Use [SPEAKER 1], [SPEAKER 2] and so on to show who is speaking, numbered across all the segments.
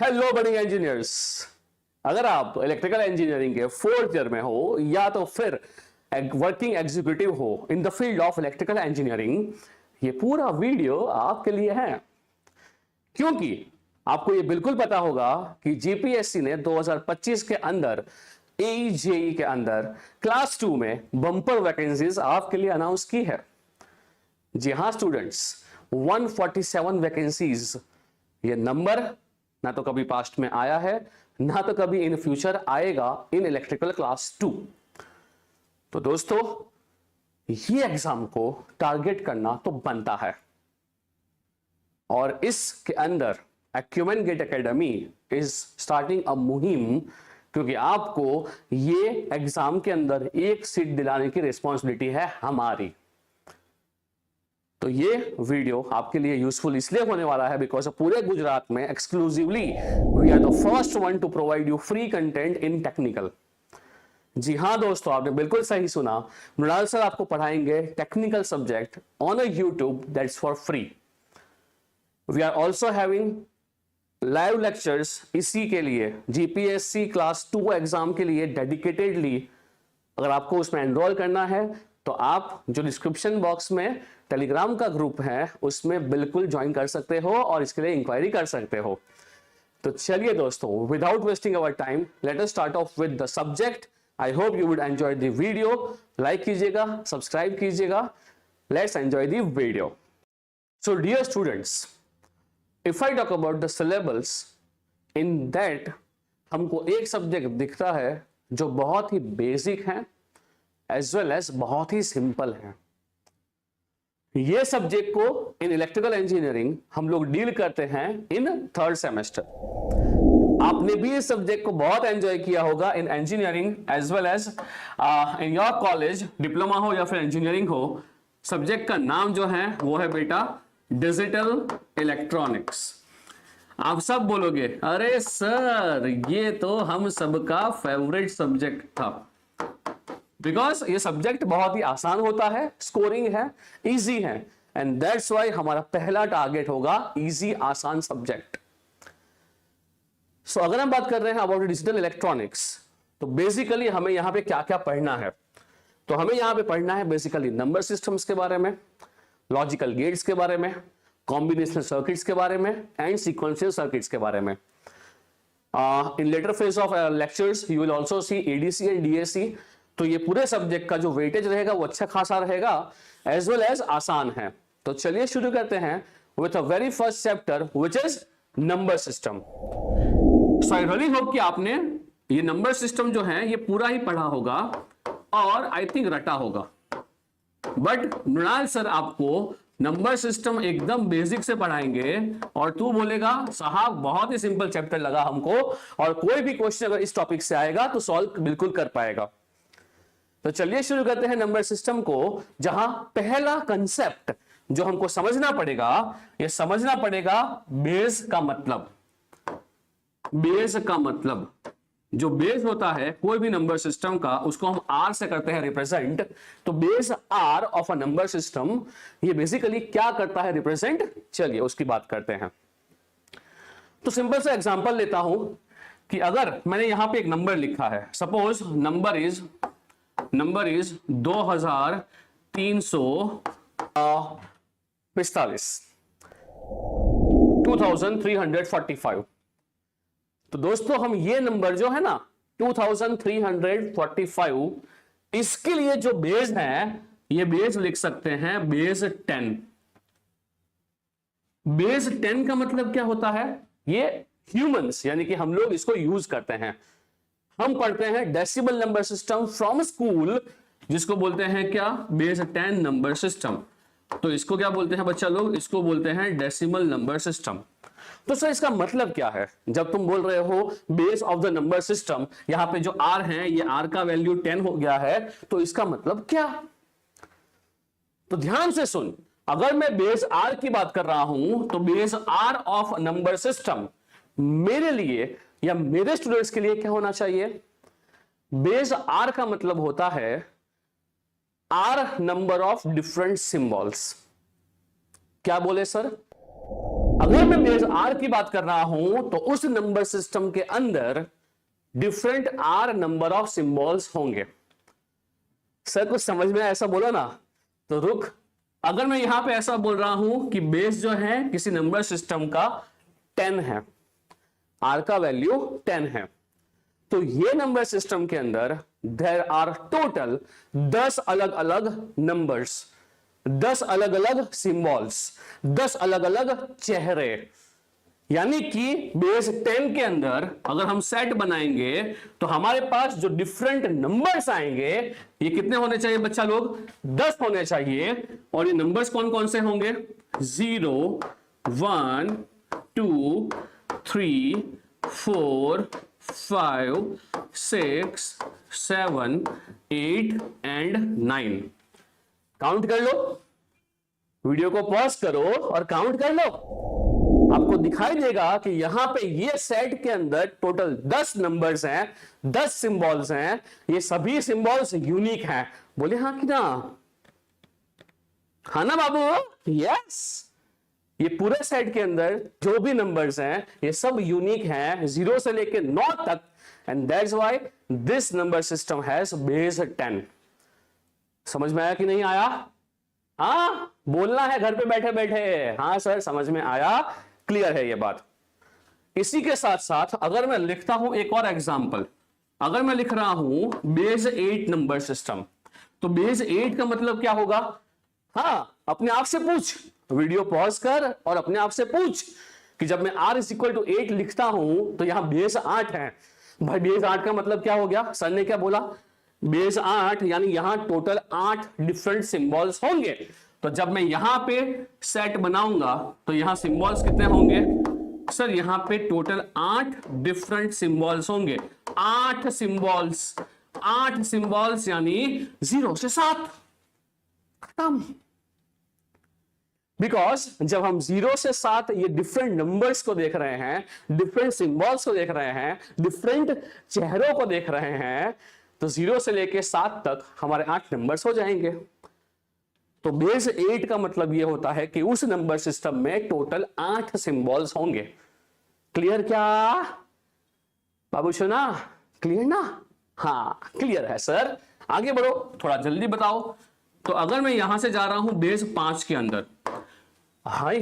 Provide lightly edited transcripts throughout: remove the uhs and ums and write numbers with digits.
[SPEAKER 1] Hello budding engineers. अगर आप electrical engineering के 4th ईयर में हो या तो फिर वर्किंग एग्जीक्यूटिव हो in the field of electrical engineering, ये पूरा वीडियो आपके लिए है, क्योंकि आपको ये बिल्कुल पता होगा कि जीपीएससी ने 2025 के अंदर एईजेई के अंदर क्लास 2 में बम्पर वैकेंसीज आपके लिए अनाउंस की है। जी हां स्टूडेंट्स, 147 वैकेंसीज। ये नंबर ना तो कभी पास्ट में आया है, ना तो कभी इन फ्यूचर आएगा इन इलेक्ट्रिकल क्लास 2। तो दोस्तों, ये एग्जाम को टारगेट करना तो बनता है, और इसके अंदर Acumen GATE Academy is starting a मुहिम, क्योंकि आपको ये एग्जाम के अंदर एक सीट दिलाने की रिस्पॉन्सिबिलिटी है हमारी। तो ये वीडियो आपके लिए यूजफुल इसलिए होने वाला है बिकॉज पूरे गुजरात में exclusively we are the first one to provide you free content in technical. जी हां दोस्तों, आपने बिल्कुल सही सुना। मृणाल सर आपको पढ़ाएंगे technical subject on a YouTube that's for free. We are also having live lectures इसी के लिए, जीपीएससी क्लास 2 एग्जाम के लिए डेडिकेटेडली। अगर आपको उसमें एनरोल करना है तो आप जो डिस्क्रिप्शन बॉक्स में टेलीग्राम का ग्रुप है उसमें बिल्कुल ज्वाइन कर सकते हो और इसके लिए इंक्वायरी कर सकते हो। तो चलिए दोस्तों, without wasting our time let us start off with the subject. I hope you would enjoy the video. Like कीजिएगा, सब्सक्राइब कीजिएगा। Let's enjoy the video. So dear students, if I talk about the syllabus, in that हमको एक subject दिखता है जो बहुत ही basic है एज वेल एज बहुत ही सिंपल है। ये सब्जेक्ट को इन इलेक्ट्रिकल इंजीनियरिंग हम लोग डील करते हैं इन 3rd सेमेस्टर। आपने भी इस सब्जेक्ट को बहुत एंजॉय किया होगा in engineering as well as in your college, diploma हो या फिर इंजीनियरिंग हो। सब्जेक्ट का नाम जो है वो है बेटा डिजिटल इलेक्ट्रॉनिक्स। आप सब बोलोगे अरे सर ये तो हम सबका फेवरेट सब्जेक्ट था, बिकॉज ये सब्जेक्ट बहुत ही आसान होता है, स्कोरिंग है, इजी है, एंड दैट्स व्हाई हमारा पहला टारगेट होगा इजी आसान सब्जेक्ट। सो अगर हम बात कर रहे हैं अबाउट डिजिटल इलेक्ट्रॉनिक्स, तो बेसिकली हमें यहां पे क्या क्या पढ़ना है? तो हमें यहां पे पढ़ना है बेसिकली नंबर सिस्टम्स के बारे में, लॉजिकल गेट्स के बारे में, कॉम्बिनेशनल सर्किट्स के बारे में, एंड सीक्वेंशियल सर्किट्स के बारे में। In later phase of lectures you will also see ADC and DAC. तो ये पूरे सब्जेक्ट का जो वेटेज रहेगा वो अच्छा खासा रहेगा, एज वेल एज आसान है। तो चलिए शुरू करते हैं with a very first chapter which is number system. So I really hope कि आपने ये नंबर सिस्टम जो है ये पूरा ही पढ़ा होगा और आई थिंक रटा होगा। बट मृणाल सर आपको नंबर सिस्टम एकदम बेसिक से पढ़ाएंगे और तू बोलेगा साहब बहुत ही सिंपल चैप्टर लगा हमको, और कोई भी क्वेश्चन अगर इस टॉपिक से आएगा तो सॉल्व बिल्कुल कर पाएगा। तो चलिए शुरू करते हैं नंबर सिस्टम को, जहां पहला कंसेप्ट जो हमको समझना पड़ेगा, ये समझना पड़ेगा बेस का मतलब। बेस का मतलब, जो बेस होता है कोई भी नंबर सिस्टम का, उसको हम आर से करते हैं रिप्रेजेंट। तो base r of a number system ये बेसिकली क्या करता है रिप्रेजेंट, चलिए उसकी बात करते हैं। तो सिंपल सा एग्जांपल लेता हूं कि अगर मैंने यहां पे एक नंबर लिखा है, सपोज नंबर इज 2345। तो दोस्तों हम ये नंबर जो है ना 2345, इसके लिए जो बेस है ये बेस लिख सकते हैं बेस 10। बेस 10 का मतलब क्या होता है? ये ह्यूमंस यानी कि हम लोग इसको यूज करते हैं। हम पढ़ते हैं decimal number system from school, जिसको बोलते हैं क्या? Base 10 number system. तो इसको क्या बोलते हैं बच्चा लोग? इसको बोलते हैं डेसिमल नंबर सिस्टम। तो सर इसका मतलब क्या है जब तुम बोल रहे हो base of the number system? यहां पे जो आर है ये आर का वैल्यू 10 हो गया है, तो इसका मतलब क्या? तो ध्यान से सुन, अगर मैं बेस आर की बात कर रहा हूं तो base r of number system मेरे लिए या मेरे स्टूडेंट्स के लिए क्या होना चाहिए? बेस आर का मतलब होता है are number of different symbols. क्या बोले सर? अगर मैं बेस आर की बात कर रहा हूं तो उस नंबर सिस्टम के अंदर different are number of symbols होंगे। सर कुछ समझ में ऐसा बोला ना, तो रुक, अगर मैं यहां पे ऐसा बोल रहा हूं कि बेस जो है किसी नंबर सिस्टम का 10 है, आर का वैल्यू 10 है, तो ये नंबर सिस्टम के अंदर देयर आर टोटल 10 अलग अलग नंबर्स, 10 अलग अलग सिंबल्स, 10 अलग अलग चेहरे। यानी कि बेस 10 के अंदर अगर हम सेट बनाएंगे तो हमारे पास जो डिफरेंट नंबर्स आएंगे ये कितने होने चाहिए बच्चा लोग? 10 होने चाहिए। और ये नंबर्स कौन कौन से होंगे? 0, 1, 2, 3, 4, 5, 6, 7, 8 एंड 9। काउंट कर लो, वीडियो को पॉज करो और काउंट कर लो। आपको दिखाई देगा कि यहां पे ये सेट के अंदर टोटल 10 नंबर्स हैं, 10 सिंबल्स हैं। ये सभी सिंबल्स यूनिक हैं। बोले हाँ कि ना? हाँ ना बाबू? यस। ये पूरे सेट के अंदर जो भी नंबर्स हैं ये सब यूनिक हैं, 0 से लेके 9 तक। And that's why this number system has base 10। समझ में आया कि नहीं आया? हाँ, बोलना है घर पे बैठे बैठे। हाँ सर समझ में आया, क्लियर है ये बात। इसी के साथ साथ अगर मैं लिखता हूं एक और एग्जांपल, अगर मैं लिख रहा हूं बेस 8 नंबर सिस्टम, तो बेस 8 का मतलब क्या होगा? हाँ, अपने आप से पूछ, वीडियो पॉज कर और अपने आप से पूछ कि जब मैं r इज इक्वल टू 8 लिखता हूं तो यहां बेस 8 है। भाई बेस 8 का मतलब क्या हो गया? सर ने क्या बोला? बेस 8 यानी यहां टोटल 8 डिफरेंट सिंबल्स होंगे। तो जब मैं यहां पे सेट बनाऊंगा तो यहां सिंबल्स कितने होंगे? सर यहां पे टोटल 8 डिफरेंट सिंबल्स होंगे। 8 सिंबल्स, 8 सिंबल्स यानी 0 से 7 खत्म। बिकॉज जब हम 0 से 7 ये डिफरेंट नंबर्स को देख रहे हैं, डिफरेंट सिंबल्स को देख रहे हैं, डिफरेंट चेहरों को देख रहे हैं, तो 0 से लेके 7 तक हमारे 8 नंबर्स हो जाएंगे। तो बेस 8 का मतलब यह होता है कि उस नंबर सिस्टम में टोटल 8 सिंबल्स होंगे। क्लियर क्या बाबू सुना? क्लियर ना? हाँ क्लियर है सर। आगे बढ़ो, थोड़ा जल्दी बताओ। तो अगर मैं यहां से जा रहा हूं बेस 5 के अंदर, हाय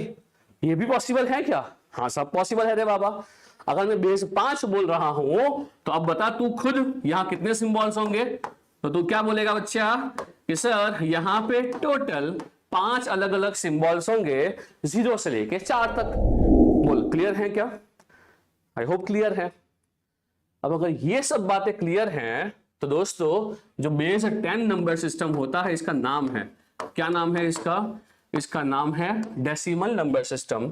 [SPEAKER 1] ये भी पॉसिबल है क्या? हाँ सब पॉसिबल है रे बाबा। अगर मैं बेस 5 बोल रहा हूं तो अब बता तू खुद यहां कितने सिंबल्स होंगे? तो तू क्या बोलेगा बच्चा कि सर यहां पे टोटल 5 अलग अलग सिंबल्स होंगे 0 से लेके 4 तक। बोल क्लियर है क्या? आई होप क्लियर है। अब अगर ये सब बातें क्लियर हैं तो दोस्तों जो बेस 10 नंबर सिस्टम होता है इसका नाम है, क्या नाम है इसका? इसका नाम है डेसिमल नंबर सिस्टम।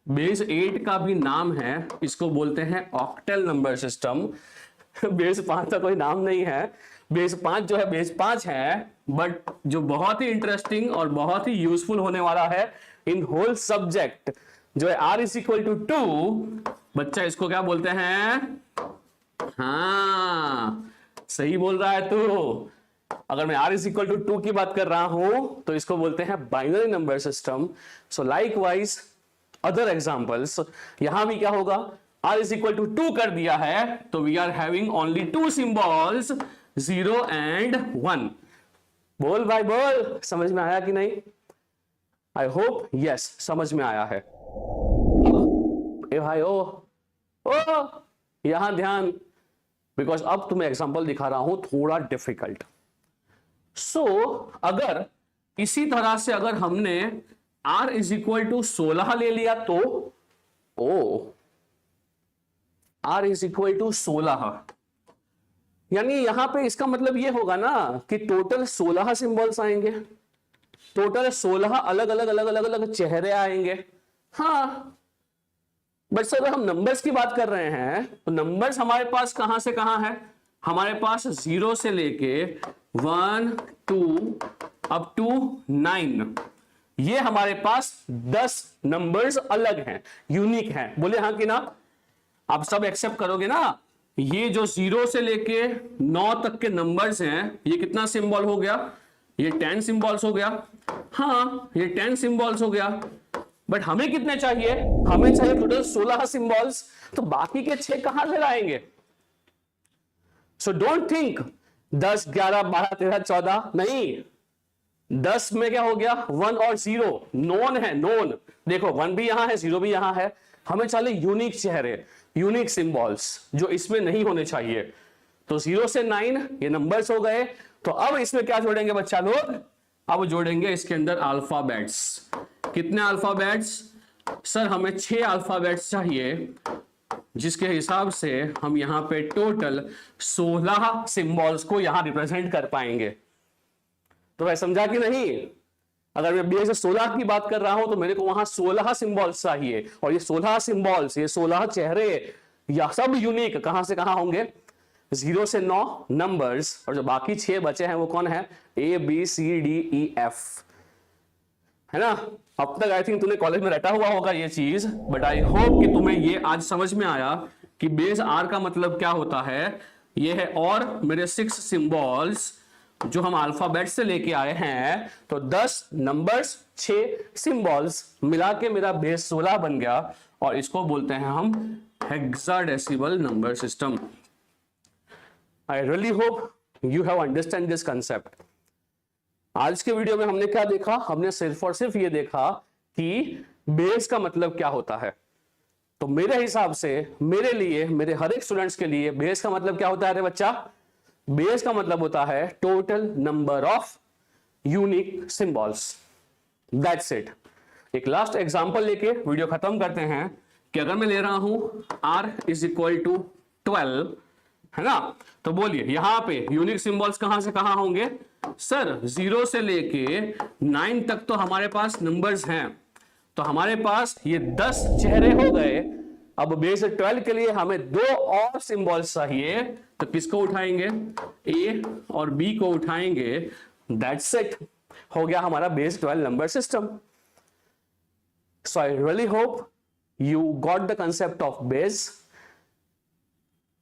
[SPEAKER 1] बेस 8 का भी नाम है, इसको बोलते हैं ऑक्टल नंबर सिस्टम। बेस 5 का कोई नाम नहीं है। बेस 5 जो है बेस 5 है, बट जो बहुत ही इंटरेस्टिंग और बहुत ही यूजफुल होने वाला है इन होल सब्जेक्ट जो है r इज इक्वल टू 2, बच्चा इसको क्या बोलते हैं? हाँ सही बोल रहा है तू। अगर मैं r इज इक्वल टू 2 की बात कर रहा हूं तो इसको बोलते हैं binary number system. So like wise other examples, यहां भी क्या होगा? r इज इक्वल टू 2 कर दिया है तो we are having only 2 symbols 0 and 1। बोल भाई बोल, समझ में आया कि नहीं? आई होप यस समझ में आया है। ए भाई ओ यहां ध्यान, बिकॉज अब तुम्हें एग्जांपल दिखा रहा हूं थोड़ा डिफिकल्ट। सो अगर इसी तरह से अगर हमने r इज इक्वल टू 16 ले लिया तो r इज इक्वल टू 16, यानी यहां पे इसका मतलब ये होगा ना कि टोटल 16 सिंबल्स आएंगे, टोटल 16 अलग अलग अलग अलग अलग चेहरे आएंगे। हाँ बट सर हम नंबर्स की बात कर रहे हैं तो नंबर्स हमारे पास कहां से कहां है? हमारे पास 0 से लेके 1 2 अप टू 9, ये हमारे पास 10 नंबर्स अलग हैं, यूनिक हैं। बोले हाँ कि ना? आप सब एक्सेप्ट करोगे ना? ये जो 0 से लेके 9 तक के नंबर्स हैं ये कितना सिंबल हो गया? ये 10 सिंबल्स हो गया। हाँ ये 10 सिंबल्स हो गया। बट हमें कितने चाहिए, हमें चाहिए टोटल 16 सिंबल्स, तो बाकी के 6 कहां से लाएंगे? सो डोंट थिंक 10 11 12 13 14, नहीं, 10 में क्या हो गया 1 और 0 नोन है, नोन, देखो 1 भी यहां है 0 भी यहां है, हमें चाहिए यूनिक चेहरे, यूनिक सिंबल्स जो इसमें नहीं होने चाहिए। तो 0 से 9 ये नंबर्स हो गए। तो अब इसमें क्या जोड़ेंगे बच्चा लोग, अब जोड़ेंगे इसके अंदर अल्फाबेट्स। कितने अल्फाबेट्स? सर हमें 6 अल्फाबेट्स चाहिए, जिसके हिसाब से हम यहां पे टोटल 16 सिंबल्स को यहां रिप्रेजेंट कर पाएंगे। तो मैं समझा कि नहीं? अगर मैं बेस 16 की बात कर रहा हूं तो मेरे को वहां 16 सिंबल्स चाहिए, और ये 16 सिंबल्स, ये 16 चेहरे या सब यूनिक कहां से कहां होंगे? 0 से 9 नंबर्स, और जो बाकी 6 बचे हैं वो कौन है? ABCDEF, है ना? अब तक आई थिंक तूने कॉलेज में रटा हुआ होगा ये चीज, बट आई होप कि तुम्हें ये आज समझ में आया कि बेस R का मतलब क्या होता है। ये है और मेरे 6 सिंबल्स जो हम अल्फाबेट से लेके आए हैं, तो 10 नंबर्स 6 सिंबल्स मिला के मेरा बेस 16 बन गया, और इसको बोलते हैं हम hexadecimal number system. I really hope you have understand this concept. आज के वीडियो में हमने क्या देखा? हमने सिर्फ और सिर्फ ये देखा कि बेस का मतलब क्या होता है। तो मेरे हिसाब से, मेरे लिए, मेरे हर एक स्टूडेंट्स के लिए बेस का मतलब क्या होता है रे बच्चा? बेस का मतलब होता है total number of unique symbols, that's it. एक लास्ट एग्जांपल लेके वीडियो खत्म करते हैं कि अगर मैं ले रहा हूं R इज इक्वल टू 12, है ना, तो बोलिए यहां पे यूनिक सिंबल्स कहां से कहां होंगे? सर 0 से लेके 9 तक तो हमारे पास नंबर्स हैं, तो हमारे पास ये 10 चेहरे हो गए। अब बेस 12 के लिए हमें 2 और सिंबल्स चाहिए, तो किसको उठाएंगे? A और B को उठाएंगे, दैट्स इट, हो गया हमारा base 12 number system. So I really hope you got the concept of base.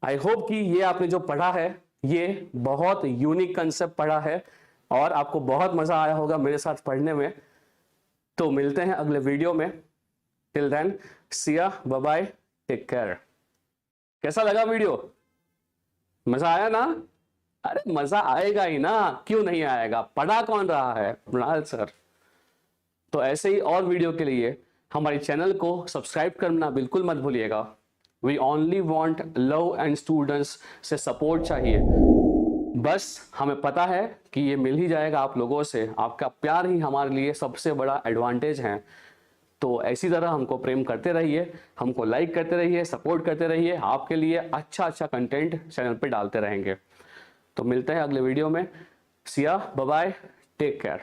[SPEAKER 1] I hope कि ये आपने जो पढ़ा है ये बहुत यूनिक कंसेप्ट पढ़ा है, और आपको बहुत मजा आया होगा मेरे साथ पढ़ने में। तो मिलते हैं अगले वीडियो में। टिल देन सी या, बाय बाय, टेक केयर। कैसा लगा वीडियो? मजा आया ना? अरे मजा आएगा ही ना, क्यों नहीं आएगा? पढ़ा कौन रहा है? मृणाल सर। तो ऐसे ही और वीडियो के लिए हमारे चैनल को सब्सक्राइब करना बिल्कुल मत भूलिएगा। We only want love and students से सपोर्ट चाहिए, बस हमें पता है कि ये मिल ही जाएगा आप लोगों से। आपका प्यार ही हमारे लिए सबसे बड़ा एडवांटेज है। तो ऐसी तरह हमको प्रेम करते रहिए, हमको लाइक करते रहिए, सपोर्ट करते रहिए। आपके लिए अच्छा अच्छा कंटेंट चैनल पे डालते रहेंगे। तो मिलते हैं अगले वीडियो में। सी या, बाय बाय, टेक केयर।